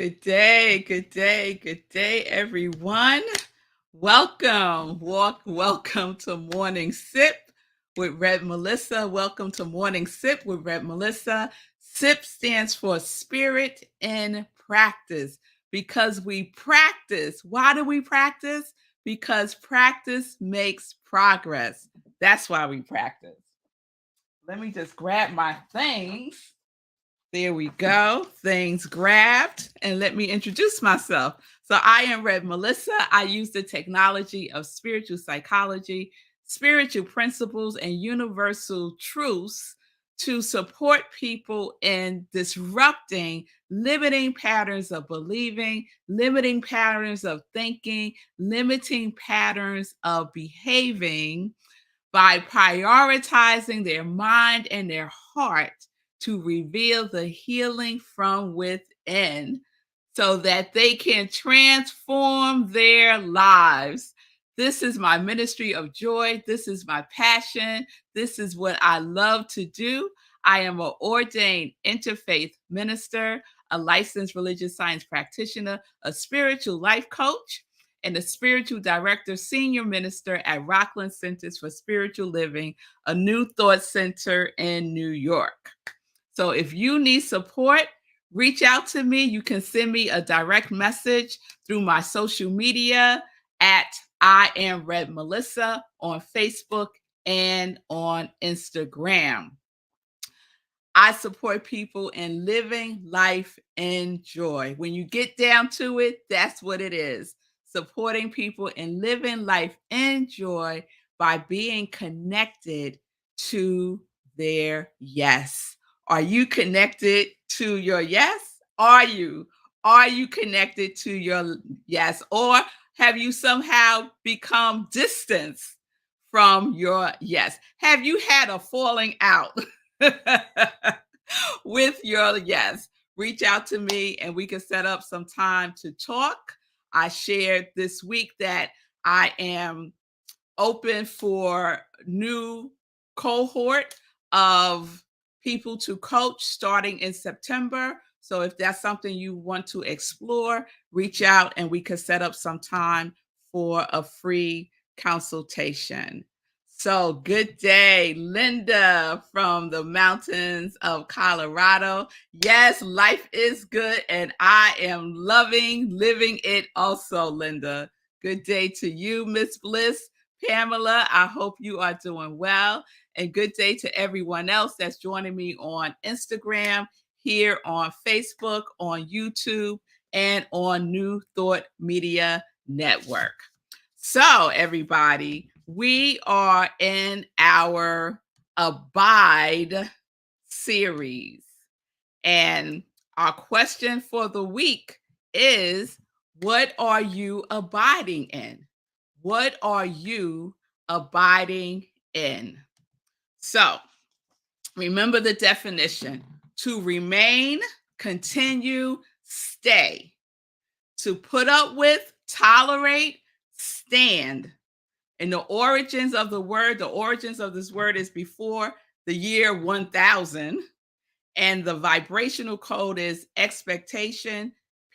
Good day, everyone. Welcome to Morning Sip with Red Melissa. Welcome to Morning Sip with Red Melissa. SIP stands for Spirit in Practice because we practice. Why do we practice? Because practice makes progress. That's why we practice. Let me just grab my things. There we go. Things grabbed. And let me introduce myself. So I am Red Melissa. I use the technology of spiritual psychology, spiritual principles, and universal truths to support people in disrupting limiting patterns of believing, limiting patterns of thinking, limiting patterns of behaving by prioritizing their mind and their heart to reveal the healing from within so that they can transform their lives. This is my ministry of joy. This is my passion. This is what I love to do. I am an ordained interfaith minister, a licensed religious science practitioner, a spiritual life coach, and the spiritual director, senior minister at Rockland Center for Spiritual Living, a new thought center in New York. So if you need support, reach out to me. You can send me a direct message through my social media at I am Red Melissa on Facebook and on Instagram. I support people in living life in joy. When you get down to it, that's what it is. Supporting people in living life in joy by being connected to their yes. Are you connected to your yes? Are you? Are you connected to your yes? Or have you somehow become distant from your yes? Have you had a falling out with your yes? Reach out to me and we can set up some time to talk. I shared this week that I am open for new cohort of people to coach starting in September. So if that's something you want to explore, reach out and we can set up some time for a free consultation. So good day, Linda from the mountains of Colorado. Yes, life is good and I am living it also, Linda. Good day to you, Miss Bliss. Pamela, I hope you are doing well. And good day to everyone else that's joining me on Instagram, here on Facebook, on YouTube, and on New Thought Media Network. So, everybody, we are in our Abide series. And our question for the week is, what are you abiding in? What are you abiding in? So, remember the definition: to remain, continue, stay. To put up with, tolerate, stand. And the origins of this word is before the year 1000. And the vibrational code is expectation,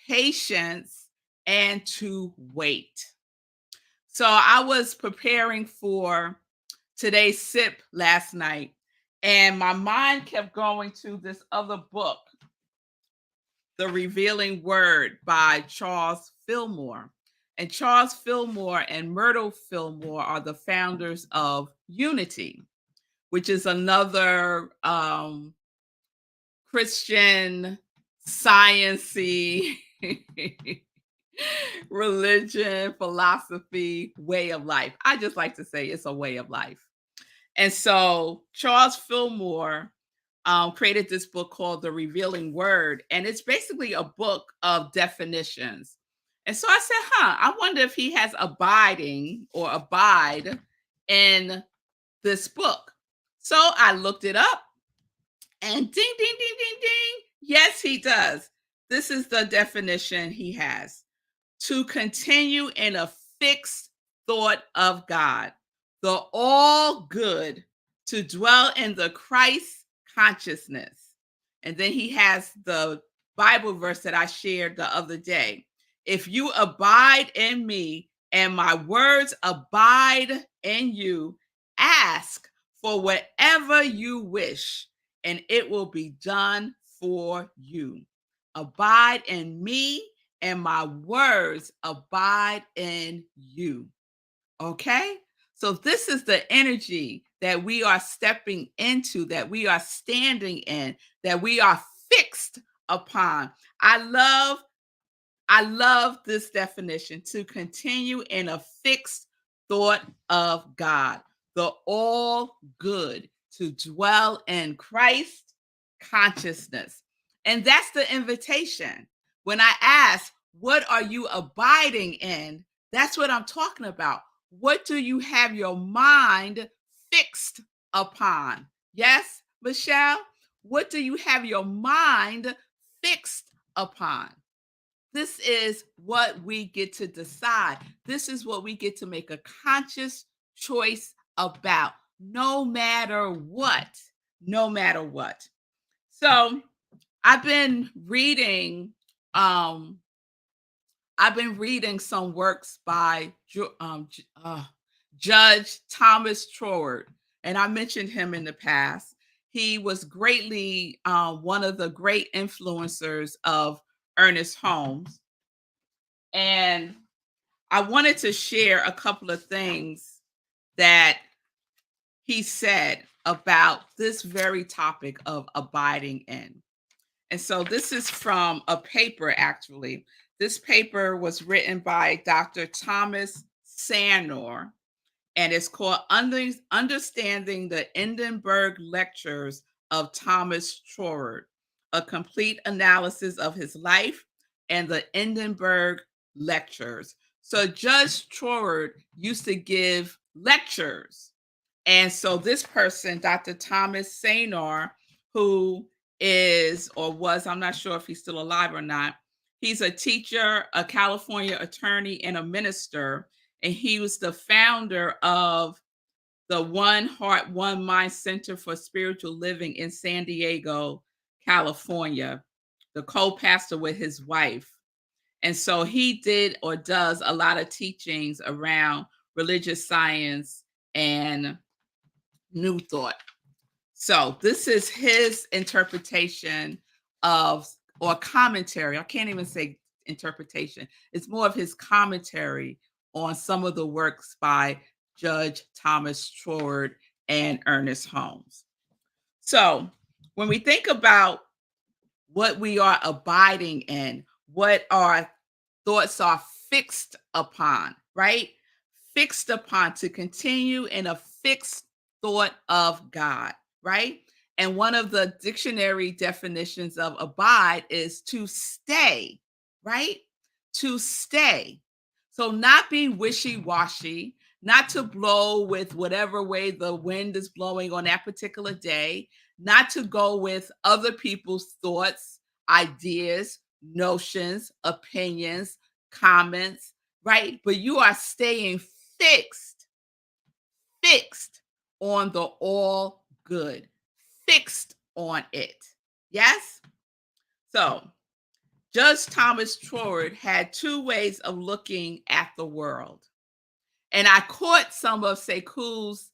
patience, and to wait. So I was preparing for today's sip last night, and my mind kept going to this other book, The Revealing Word by Charles Fillmore. And Charles Fillmore and Myrtle Fillmore are the founders of Unity, which is another Christian science-y religion, philosophy, way of life. I just like to say it's a way of life. And so Charles Fillmore created this book called The Revealing Word, and it's basically a book of definitions. And so I said, I wonder if he has abiding or abide in this book. So I looked it up, and ding, ding, ding, ding, ding. Yes, he does. This is the definition he has: to continue in a fixed thought of God, the all good, to dwell in the Christ consciousness. And then he has the Bible verse that I shared the other day. If you abide in me and my words abide in you, ask for whatever you wish, and it will be done for you. Abide in me, and my words abide in you. Okay? So, this is the energy that we are stepping into, that we are standing in, that we are fixed upon. I love I love this definition, to continue in a fixed thought of God, the all good, to dwell in Christ consciousness. And that's the invitation. When I ask, what are you abiding in? That's what I'm talking about. What do you have your mind fixed upon? Yes, Michelle? What do you have your mind fixed upon? This is what we get to decide. This is what we get to make a conscious choice about, no matter what. No matter what. So I've been reading um some works by Judge Thomas Troward, and I mentioned him in the past. He was greatly one of the great influencers of Ernest Holmes. And I wanted to share a couple of things that he said about this very topic of abiding in. And so this is from a paper, actually. This paper was written by Dr. Thomas Sanor, and it's called Understanding the Edinburgh Lectures of Thomas Troward, a complete analysis of his life and the Edinburgh Lectures. So Judge Troward used to give lectures. And so this person, Dr. Thomas Sanor, who is or was, I'm not sure if he's still alive or not, he's a teacher, a California attorney, and a minister, and he was the founder of the One Heart, One Mind Center for Spiritual Living in San Diego, California, the co-pastor with his wife. And so he did or does a lot of teachings around religious science and New Thought. So this is his interpretation of, or commentary. I can't even say interpretation. It's more of his commentary on some of the works by Judge Thomas Troward and Ernest Holmes. So when we think about what we are abiding in, what our thoughts are fixed upon, right? Fixed upon, to continue in a fixed thought of God, right? And one of the dictionary definitions of abide is to stay, right? To stay. So not be wishy-washy, not to blow with whatever way the wind is blowing on that particular day, not to go with other people's thoughts, ideas, notions, opinions, comments, right? But you are staying fixed on the all good, fixed on it. Yes? So, Judge Thomas Troward had two ways of looking at the world. And I caught some of Sekou's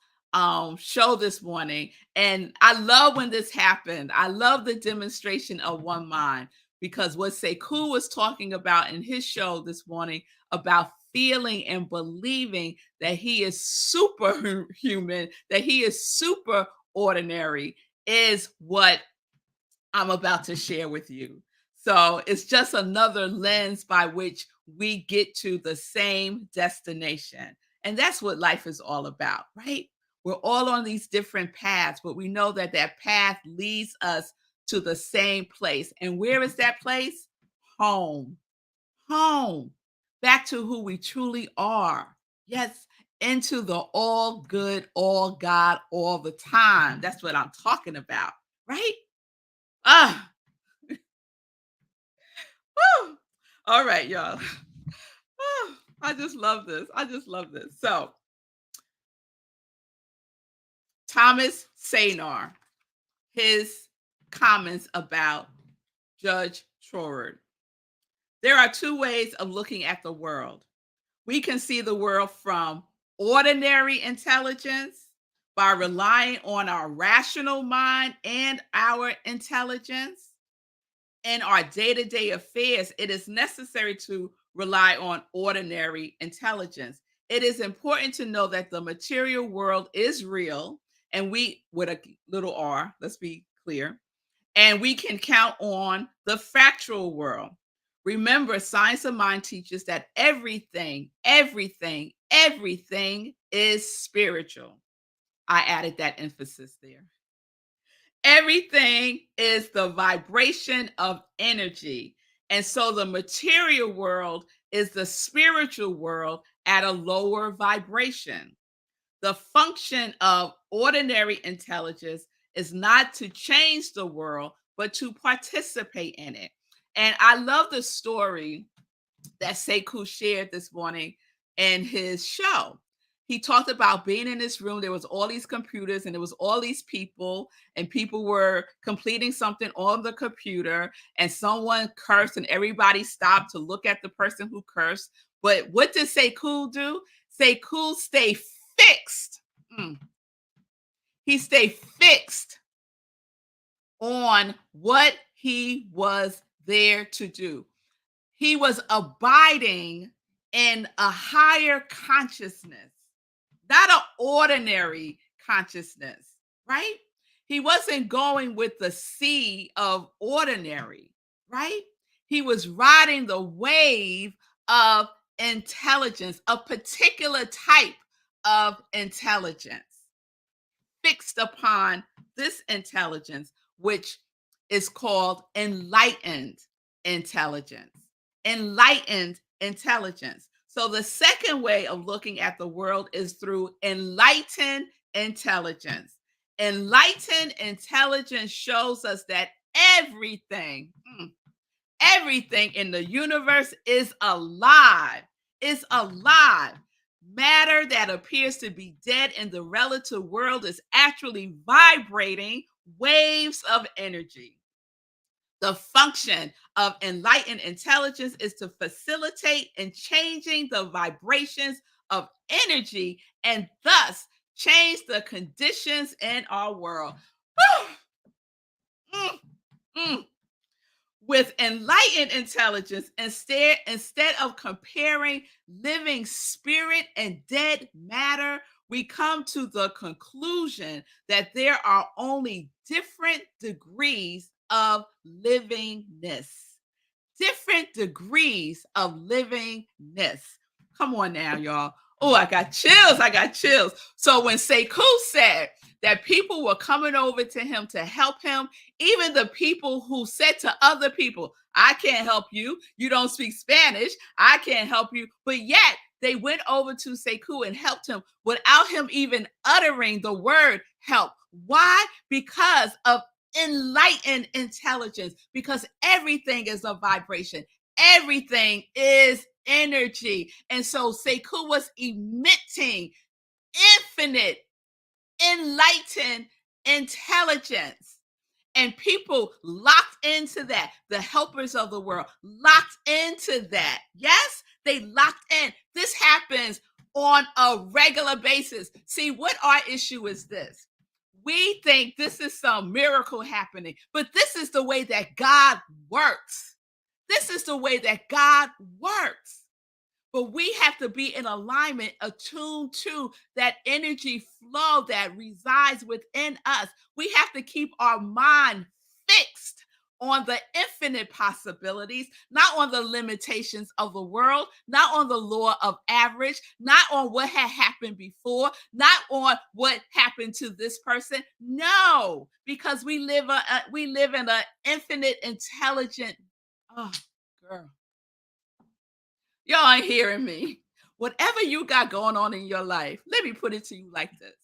show this morning. And I love when this happened. I love the demonstration of one mind, because what Sekou was talking about in his show this morning about feeling and believing that he is superhuman, that he is super ordinary, is what I'm about to share with you. So it's just another lens by which we get to the same destination. And that's what life is all about, right? We're all on these different paths, but we know that that path leads us to the same place. And where is that place? Home. Home. Back to who we truly are. Yes, into the all good, all God, all the time. That's what I'm talking about, right? Ah, woo. All right, y'all. Oh, I just love this. I just love this. So, Thomas Sanar, his comments about Judge Forward. There are two ways of looking at the world. We can see the world from ordinary intelligence by relying on our rational mind and our intelligence. In our day to day affairs, it is necessary to rely on ordinary intelligence. It is important to know that the material world is real, and we, with a little r, let's be clear, and we can count on the factual world. Remember, science of mind teaches that everything is spiritual. I added that emphasis there. Everything is the vibration of energy. And so the material world is the spiritual world at a lower vibration. The function of ordinary intelligence is not to change the world, but to participate in it. And I love the story that Sekou shared this morning in his show. He talked about being in this room. There was all these computers and there was all these people, and people were completing something on the computer, and someone cursed and everybody stopped to look at the person who cursed. But what did Sekou do? Sekou stayed fixed. He stayed fixed on what he was there to do. He was abiding in a higher consciousness, not an ordinary consciousness, right? He wasn't going with the sea of ordinary, right? He was riding the wave of intelligence, a particular type of intelligence, fixed upon this intelligence, which is called enlightened intelligence. Enlightened intelligence. So the second way of looking at the world is through enlightened intelligence. Enlightened intelligence shows us that everything in the universe is alive. It's alive. Matter that appears to be dead in the relative world is actually vibrating waves of energy. The function of enlightened intelligence is to facilitate in changing the vibrations of energy and thus change the conditions in our world. mm, mm. With enlightened intelligence, instead of comparing living spirit and dead matter, we come to the conclusion that there are only different degrees of livingness. Different degrees of livingness. Come on now, y'all. Oh, I got chills. I got chills. So when Sekou said that people were coming over to him to help him, even the people who said to other people, I can't help you. You don't speak Spanish. I can't help you. But yet they went over to Sekou and helped him without him even uttering the word help. Why? Because of enlightened intelligence, because everything is a vibration. Everything is energy. And so Sekou was emitting infinite, enlightened intelligence. And people locked into that. The helpers of the world locked into that. Yes, they locked in. This happens on a regular basis. See, what our issue is this. We think this is some miracle happening, but this is the way that God works. This is the way that God works. But we have to be in alignment, attuned to that energy flow that resides within us. We have to keep our mind fixed on the infinite possibilities, not on the limitations of the world, not on the law of average, not on what had happened before, not on what happened to this person. No, because we live in an infinite, intelligent. Oh, girl. Y'all ain't hearing me. Whatever you got going on in your life, let me put it to you like this.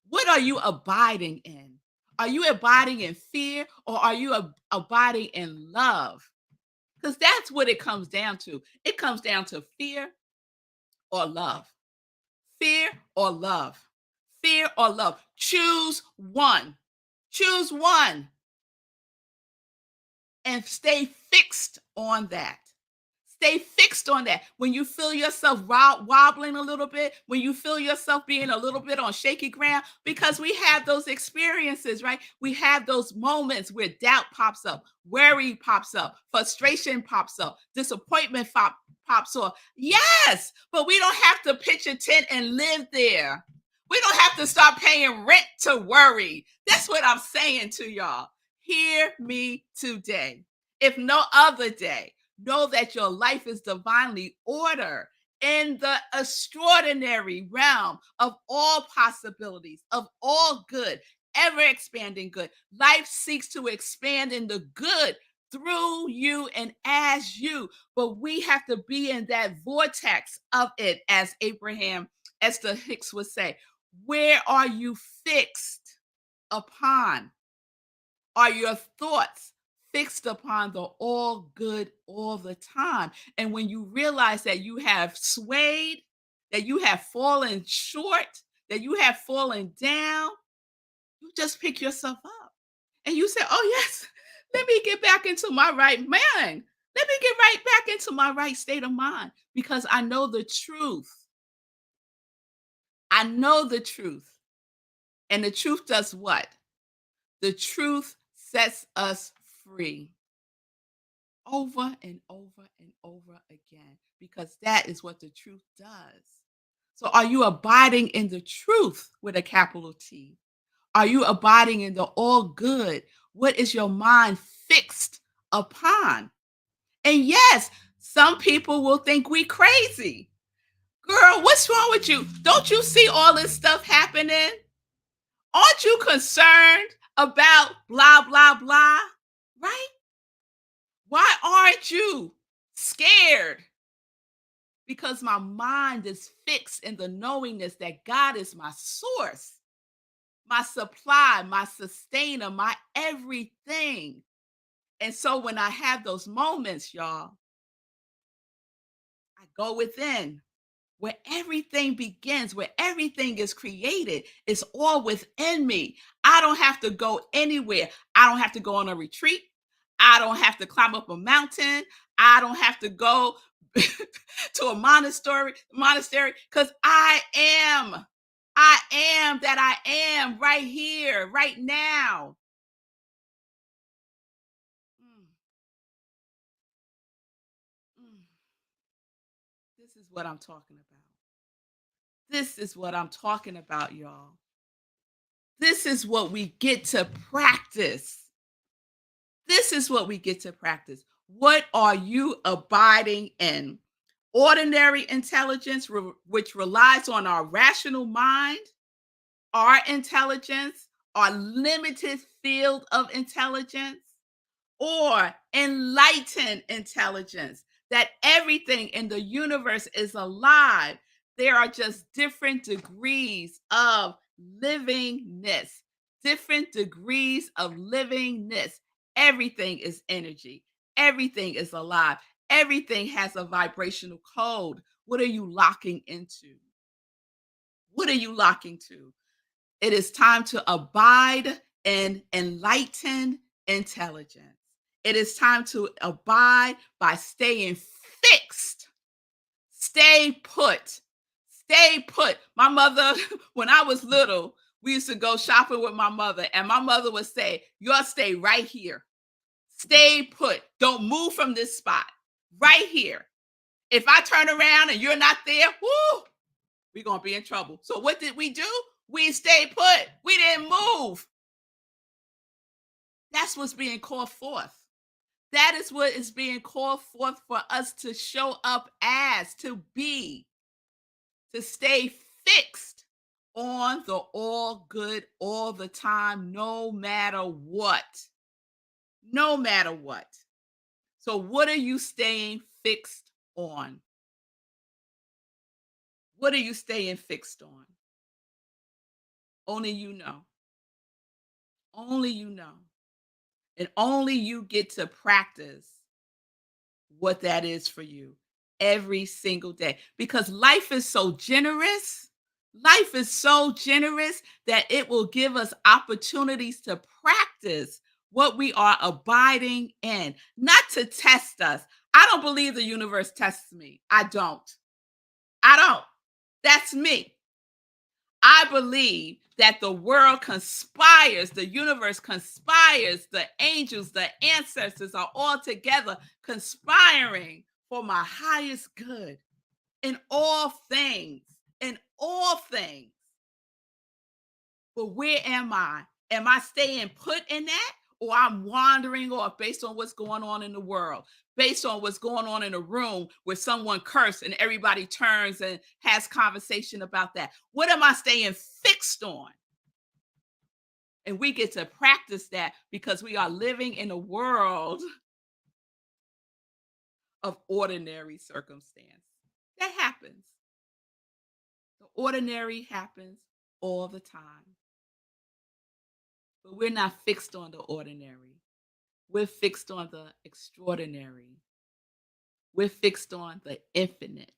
What are you abiding in? Are you abiding in fear, or are you abiding in love? Because that's what it comes down to. It comes down to fear or love. Fear or love. Fear or love. Choose one. Choose one. and stay fixed on that. Stay fixed on that. When you feel yourself wobbling a little bit, when you feel yourself being a little bit on shaky ground, because we have those experiences, right? We have those moments where doubt pops up, worry pops up, frustration pops up, disappointment pops up. Yes, but we don't have to pitch a tent and live there. We don't have to start paying rent to worry. That's what I'm saying to y'all. Hear me today. If no other day, know that your life is divinely ordered in the extraordinary realm of all possibilities, of all good, ever expanding good. Life seeks to expand in the good through you and as you, but we have to be in that vortex of it, as Abraham Esther Hicks would say. Where are you fixed upon? Are your thoughts fixed upon the all good all the time? And when you realize that you have swayed, that you have fallen short, that you have fallen down, you just pick yourself up and you say, oh, yes, let me get back into my right mind. Let me get right back into my right state of mind because I know the truth. I know the truth. And the truth does what? The truth sets us free over and over and over again because that is what the truth does. So are you abiding in the truth with a capital T? Are you abiding in the all good? What is your mind fixed upon? And yes, some people will think we crazy. Girl, what's wrong with you? Don't you see all this stuff happening? Aren't you concerned about blah, blah, blah? Right? Why aren't you scared? Because my mind is fixed in the knowingness that God is my source, my supply, my sustainer, my everything. And so when I have those moments, y'all, I go within where everything begins, where everything is created. It's all within me. I don't have to go anywhere. I don't have to go on a retreat. I don't have to climb up a mountain. I don't have to go to a monastery because I am that I am right here, right now. Mm, mm. This is what I'm talking about. This is what I'm talking about, y'all. This is what we get to practice. This is what we get to practice. What are you abiding in? Ordinary intelligence, which relies on our rational mind, our intelligence, our limited field of intelligence, or enlightened intelligence, that everything in the universe is alive. There are just different degrees of livingness, different degrees of livingness. Everything is energy, everything is alive, everything has a vibrational code. What are you locking into? What are you locking to? It is time to abide in enlightened intelligence. It is time to abide by staying fixed. Stay put. Stay put. My mother, when I was little, we used to go shopping with my mother, and my mother would say, "You'll stay right here. Stay put. Don't move from this spot. Right here. If I turn around and you're not there, whoo, we're going to be in trouble." So what did we do? We stayed put. We didn't move. That's what's being called forth. That is what is being called forth for us to show up as, to be, to stay fixed on the all good all the time, no matter what. No matter what. So, what are you staying fixed on? What are you staying fixed on? Only you know. Only you know. And only you get to practice what that is for you every single day because life is so generous. Life is so generous that it will give us opportunities to practice what we are abiding in, not to test us. I don't believe the universe tests me. I don't. I don't. That's me. I believe that the world conspires, the universe conspires, the angels, the ancestors are all together conspiring for my highest good in all things, in all things. But where am I? Am I staying put in that? Or I'm wandering off based on what's going on in the world, based on what's going on in a room where someone cursed and everybody turns and has conversation about that. What am I staying fixed on? And we get to practice that because we are living in a world of ordinary circumstance. That happens. The ordinary happens all the time. But we're not fixed on the ordinary. We're fixed on the extraordinary. We're fixed on the infinite.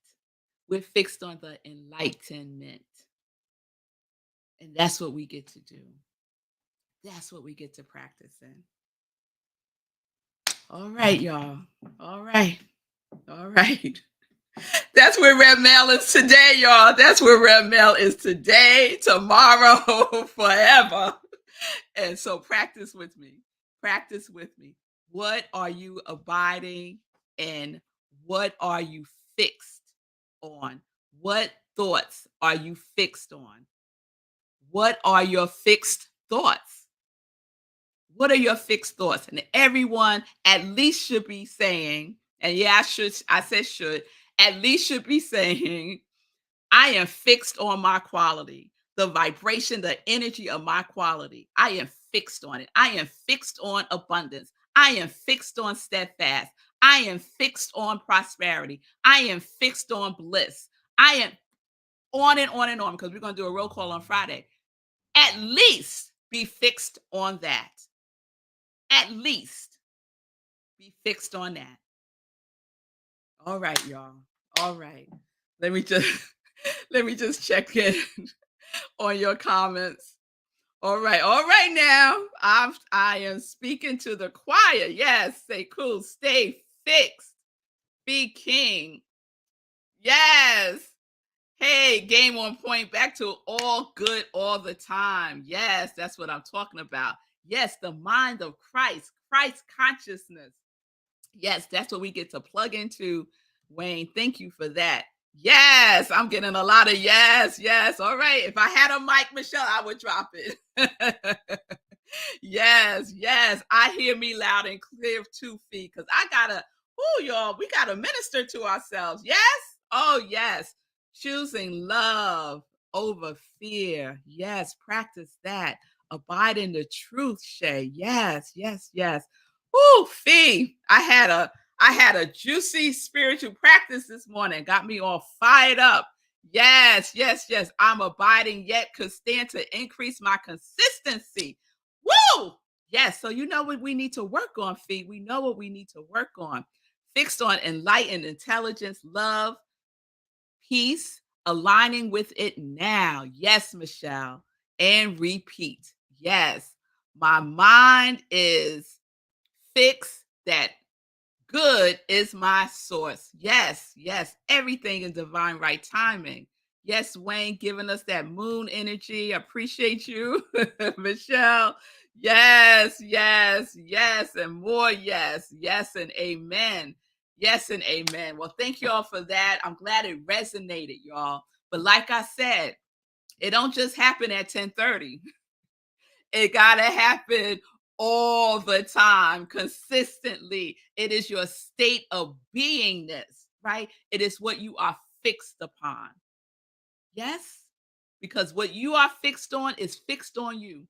We're fixed on the enlightenment. And that's what we get to do. That's what we get to practice in. All right, y'all. All right. All right. That's where Red Mail is today, y'all. That's where Red Mail is today, tomorrow, forever. And so practice with me. Practice with me. What are you abiding in? What are you fixed on? What thoughts are you fixed on? What are your fixed thoughts? What are your fixed thoughts? And everyone at least should be saying, and yeah, I said should, at least should be saying, I am fixed on my quality, the vibration, the energy of my quality. I am fixed on it. I am fixed on abundance. I am fixed on steadfast. I am fixed on prosperity. I am fixed on bliss. I am on and on and on because we're going to do a roll call on Friday. At least be fixed on that. At least be fixed on that. All right, y'all. All right. Let me just check in on your comments. All right now. I am speaking to the choir. Yes, say cool. Stay fixed. Be king. Yes. Hey, game on point. Back to all good all the time. Yes, that's what I'm talking about. Yes, the mind of Christ, Christ consciousness. Yes, that's what we get to plug into. Wayne, thank you for that. Yes, I'm getting a lot of yes, yes. All right. If I had a mic, Michelle, I would drop it. Yes, yes. I hear me loud and clear too, Fee, because I gotta, y'all, we gotta minister to ourselves. Yes? Oh, yes. Choosing love over fear. Yes, practice that. Abide in the truth, Shay. Yes, yes, yes. Fee. I had a juicy spiritual practice this morning. Got me all fired up. Yes, yes, yes. I'm abiding yet could stand to increase my consistency. Woo! Yes. So you know what we need to work on, Fee. We know what we need to work on. Fixed on enlightened intelligence, love, peace, aligning with it now. Yes, Michelle. And repeat. Yes. My mind is fixed that good is my source. Yes, yes. Everything in divine right timing. Yes, Wayne, giving us that moon energy. Appreciate you, Michelle. Yes, yes, yes, and more. Yes, yes, and amen. Yes, and amen. Well, thank you all for that. I'm glad it resonated, y'all. But like I said, it don't just happen at 10:30. It gotta happen all the time, consistently. It is your state of beingness, right? It is what you are fixed upon. Yes? Because what you are fixed on is fixed on you.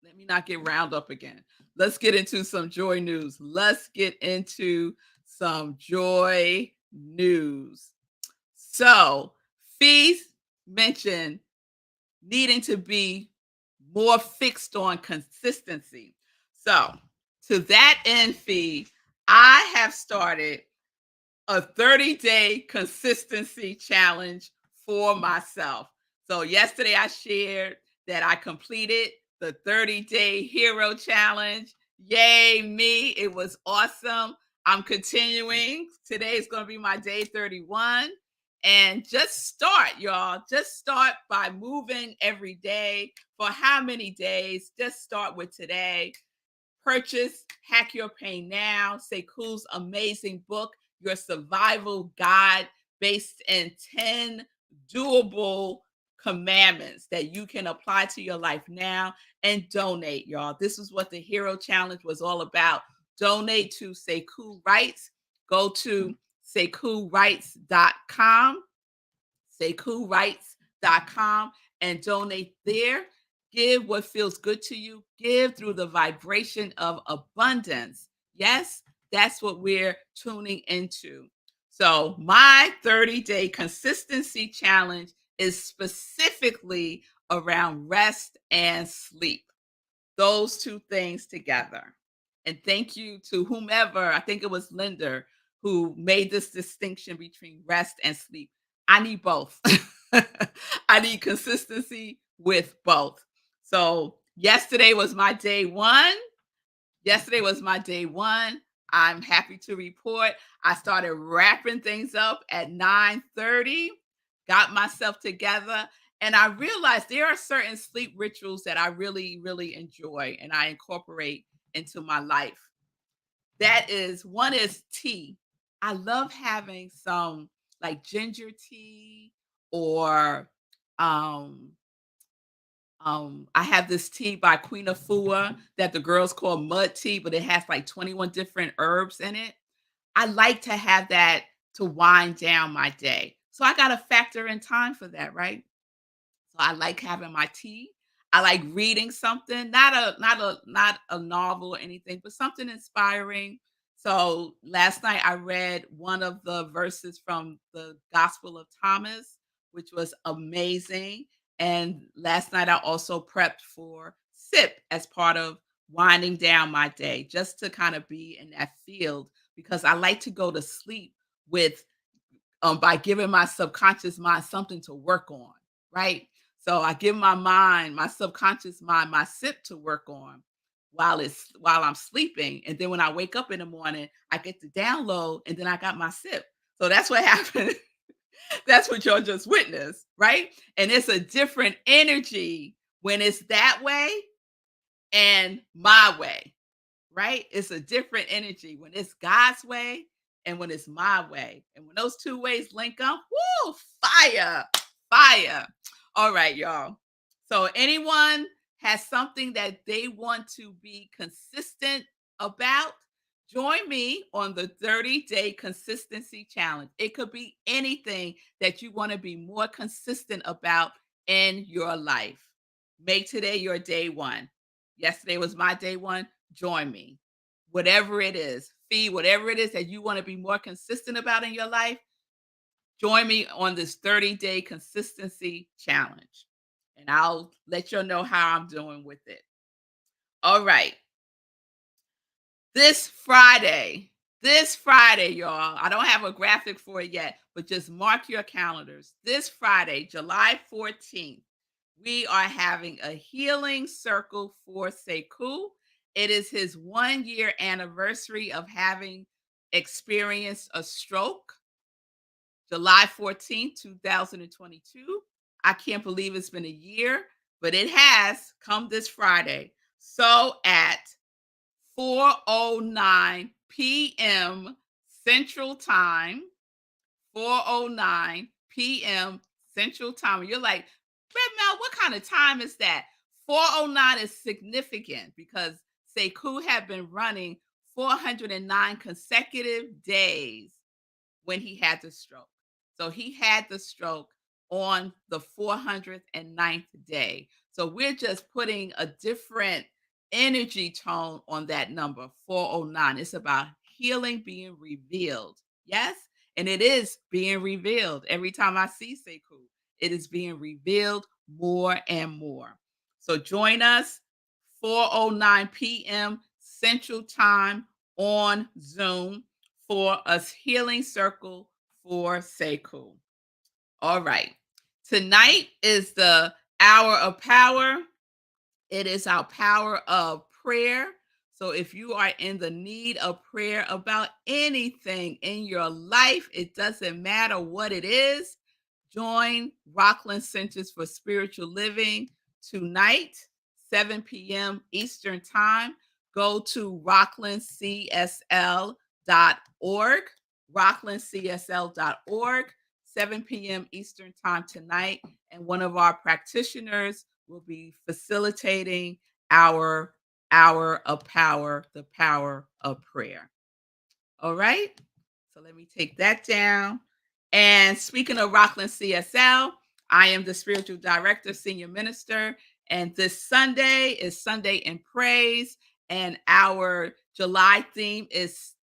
Let me not get round up again. Let's get into some joy news. Let's get into some joy news. So, Fees mentioned needing to be more fixed on consistency. So, to that end, Fee, I have started a 30-day consistency challenge for myself. So, yesterday I shared that I completed the 30-day hero challenge. Yay, me. It was awesome. I'm continuing. Today is going to be my day 31. And just start, y'all. Just start by moving every day. For how many days? Just start with today. Purchase Hack Your Pain Now, Sekou's amazing book, Your Survival Guide, based in 10 doable commandments that you can apply to your life now, and donate, y'all. This is what the Hero Challenge was all about. Donate to Sekou Writes. Go to SekouWrites.com, SekouWrites.com, and donate there. Give what feels good to you. Give through the vibration of abundance. Yes, that's what we're tuning into. So, my 30-day consistency challenge is specifically around rest and sleep, those two things together. And thank you to whomever, I think it was Linda, who made this distinction between rest and sleep. I need both. I need consistency with both. So, yesterday was my day one. Yesterday was my day one. I'm happy to report I started wrapping things up at 9:30, got myself together, and I realized there are certain sleep rituals that I really, really enjoy and I incorporate into my life. That is one is tea. I love having some like ginger tea or um I have this tea by Queen Afua that the girls call mud tea, but it has like 21 different herbs in it. I like to have that to wind down my day. So I got to factor in time for that, right? So I like having my tea. I like reading something, not a novel or anything, but something inspiring. So last night I read one of the verses from the Gospel of Thomas, which was amazing. And last night I also prepped for SIP as part of winding down my day, just to kind of be in that field because I like to go to sleep with by giving my subconscious mind something to work on, right? So I give my mind, my subconscious mind, my SIP to work on while I'm sleeping. And then when I wake up in the morning, I get the download and then I got my SIP. So that's what happened. That's what y'all just witnessed, right? And it's a different energy when it's that way and my way, right? It's a different energy when it's God's way and when it's my way. And when those two ways link up, woo, fire, fire. All right, y'all. So, anyone has something that they want to be consistent about, join me on the 30-day consistency challenge. It could be anything that you want to be more consistent about in your life. Make today your day one. Yesterday was my day one. Join me. Whatever it is, feed whatever it is that you want to be more consistent about in your life, join me on this 30-day consistency challenge. And I'll let you know how I'm doing with it. All right. This Friday, y'all, I don't have a graphic for it yet, but just mark your calendars. This Friday, July 14th, we are having a healing circle for Sekou. It is his 1 year anniversary of having experienced a stroke, July 14th, 2022. I can't believe it's been a year, but it has come this Friday. So at 4:09 p.m. Central Time, 4:09 p.m. Central Time. And you're like, Red Mel, what kind of time is that? 4:09 is significant because Sekou had been running 409 consecutive days when he had the stroke. So he had the stroke on the 409th day. So we're just putting a different energy tone on that number, 409. It's about healing being revealed. Yes? And it is being revealed. Every time I see Sekou, it is being revealed more and more. So join us 4:09 p.m. Central Time on Zoom for a healing circle for Sekou. All right. Tonight is the hour of power. It is our power of prayer. So if you are in the need of prayer about anything in your life, it doesn't matter what it is, join Rockland Centers for Spiritual Living tonight, 7 p.m. Eastern Time. Go to rocklandcsl.org, rocklandcsl.org, 7 p.m. Eastern Time tonight. And one of our practitioners will be facilitating our hour of power, the power of prayer. All right. So let me take that down. And speaking of Rockland CSL, I am the spiritual director, senior minister. And this Sunday is Sunday in Praise. And our July theme is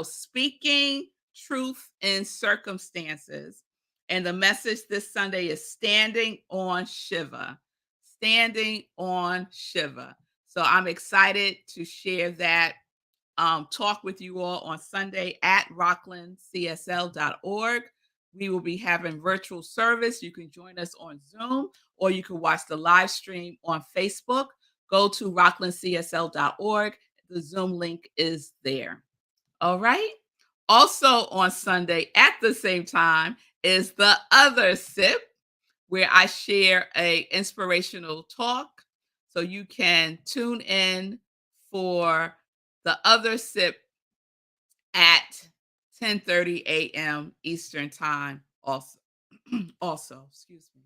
speaking truth in circumstances. And the message this Sunday is standing on Shiva. Standing on Shiva. So I'm excited to share that talk with you all on Sunday at rocklandcsl.org. We will be having virtual service. You can join us on Zoom or you can watch the live stream on Facebook. Go to rocklandcsl.org. The Zoom link is there. All right. Also on Sunday at the same time is the other sip where I share a inspirational talk. So you can tune in for the other sip at 10:30 a.m. Eastern Time also. Excuse me.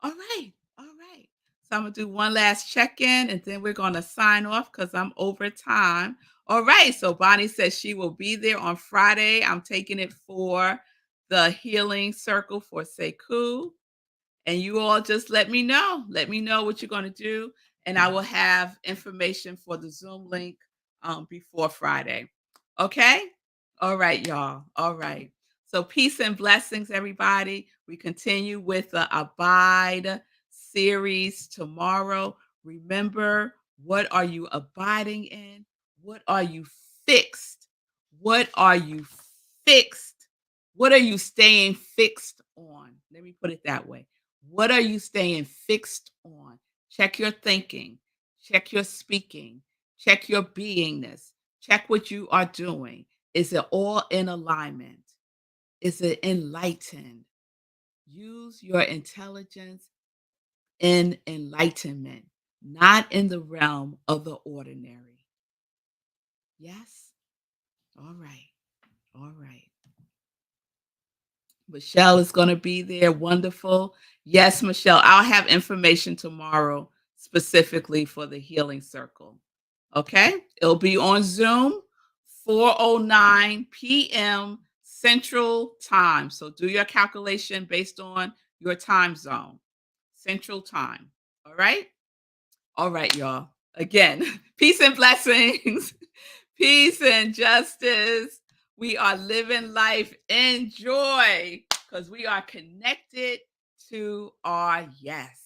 All right. All right. So I'm going to do one last check-in and then we're going to sign off because I'm over time. All right. So Bonnie says she will be there on Friday. I'm taking it for the healing circle for Sekou. And you all just let me know. Let me know what you're going to do. And I will have information for the Zoom link before Friday. Okay? All right, y'all. All right. So peace and blessings, everybody. We continue with the Abide series tomorrow. Remember, what are you abiding in? What are you fixed? What are you fixed? What are you staying fixed on? Let me put it that way. What are you staying fixed on? Check your thinking, check your speaking, check your beingness, check what you are doing. Is it all in alignment? Is it enlightened? Use your intelligence in enlightenment, not in the realm of the ordinary. Yes? All right. All right. Michelle is going to be there. Wonderful. Yes, Michelle, I'll have information tomorrow specifically for the healing circle. Okay? It'll be on Zoom, 4:09 p.m. Central Time. So do your calculation based on your time zone, Central Time. All right? All right, y'all. Again, peace and blessings, peace and justice. We are living life in joy because we are connected to our yes.